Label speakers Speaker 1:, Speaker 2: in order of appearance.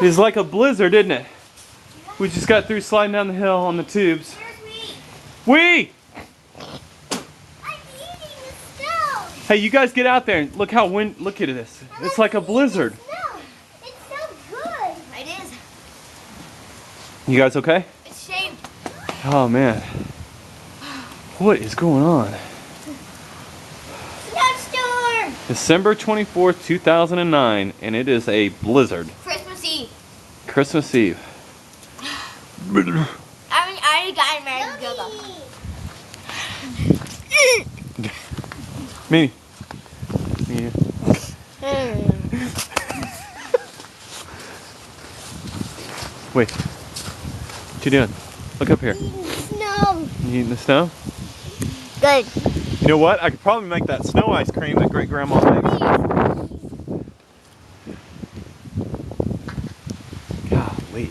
Speaker 1: It's like a blizzard, isn't it? We just got through sliding down the hill on the tubes. Wee!
Speaker 2: I'm eating the snow.
Speaker 1: Hey, you guys get out there and look how look at this. It's like a blizzard.
Speaker 2: It's so good. It is.
Speaker 1: You guys okay?
Speaker 2: It's shaved.
Speaker 1: Oh man. What is going on?
Speaker 2: Snowstorm.
Speaker 1: December 24th, 2009, and it is a blizzard.
Speaker 2: Christmas Eve.
Speaker 1: Christmas Eve.
Speaker 2: I already got American Girl.
Speaker 1: Me. Me. Wait. What you doing? Look up here.
Speaker 2: Snow.
Speaker 1: You eating the snow?
Speaker 2: Good.
Speaker 1: You know what? I could probably make that snow ice cream that great grandma makes. Golly.